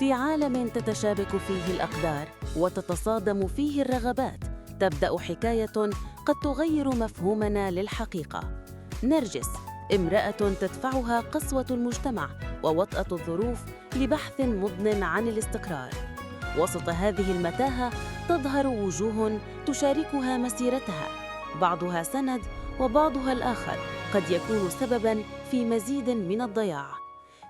في عالم تتشابك فيه الأقدار وتتصادم فيه الرغبات، تبدأ حكاية قد تغير مفهومنا للحقيقة. نرجس، امرأة تدفعها قسوة المجتمع ووطأة الظروف لبحث مضن عن الاستقرار. وسط هذه المتاهة تظهر وجوه تشاركها مسيرتها، بعضها سند وبعضها الآخر قد يكون سبباً في مزيد من الضياع.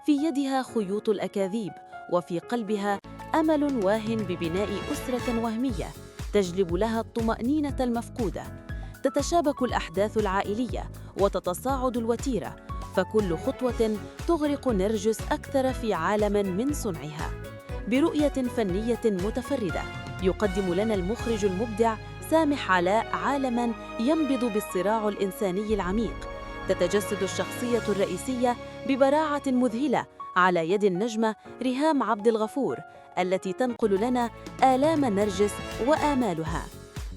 في يدها خيوط الأكاذيب، وفي قلبها أمل واهٍ ببناء أسرة وهمية تجلب لها الطمأنينة المفقودة. تتشابك الأحداث العائلية وتتصاعد الوتيرة، فكل خطوة تغرق نرجس أكثر في عالم من صنعها. برؤية فنية متفردة يقدم لنا المخرج المبدع سامح علاء عالماً ينبض بالصراع الإنساني العميق. تتجسد الشخصية الرئيسية ببراعة مذهلة على يد النجمة ريهام عبد الغفور، التي تنقل لنا آلام نرجس وآمالها.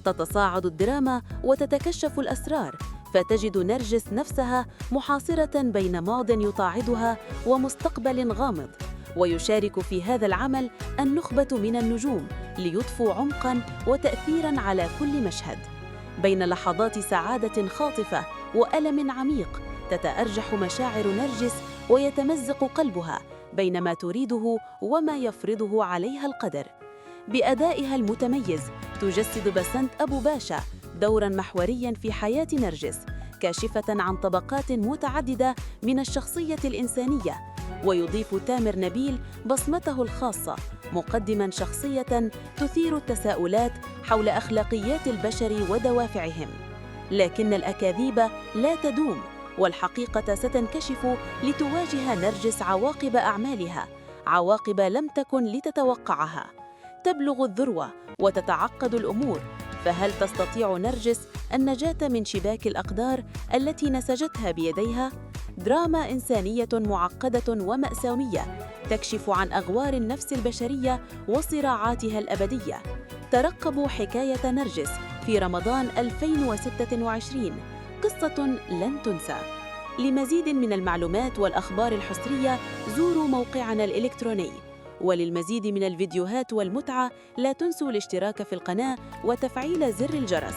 تتصاعد الدراما وتتكشف الأسرار، فتجد نرجس نفسها محاصرة بين ماضٍ يطاردها ومستقبل غامض. ويشارك في هذا العمل النخبة من النجوم ليضفوا عمقاً وتأثيراً على كل مشهد. بين لحظات سعادة خاطفة وألم عميق تتأرجح مشاعر نرجس ويتمزق قلبها بين ما تريده وما يفرضه عليها القدر. بأدائها المتميز تجسد بسنت أبو باشا دوراً محورياً في حياة نرجس، كاشفة عن طبقات متعددة من الشخصية الإنسانية. ويضيف تامر نبيل بصمته الخاصة، مقدماً شخصية تثير التساؤلات حول أخلاقيات البشر ودوافعهم. لكن الأكاذيب لا تدوم، والحقيقة ستنكشف لتواجه نرجس عواقب أعمالها، عواقب لم تكن لتتوقعها. تبلغ الذروة وتتعقد الأمور، فهل تستطيع نرجس النجاة من شباك الأقدار التي نسجتها بيديها؟ دراما إنسانية معقدة ومأساوية تكشف عن أغوار النفس البشرية وصراعاتها الأبدية. ترقبوا حكاية نرجس في رمضان 2026، قصة لن تنسى. لمزيد من المعلومات والأخبار الحصرية زوروا موقعنا الإلكتروني، وللمزيد من الفيديوهات والمتعة لا تنسوا الاشتراك في القناة وتفعيل زر الجرس.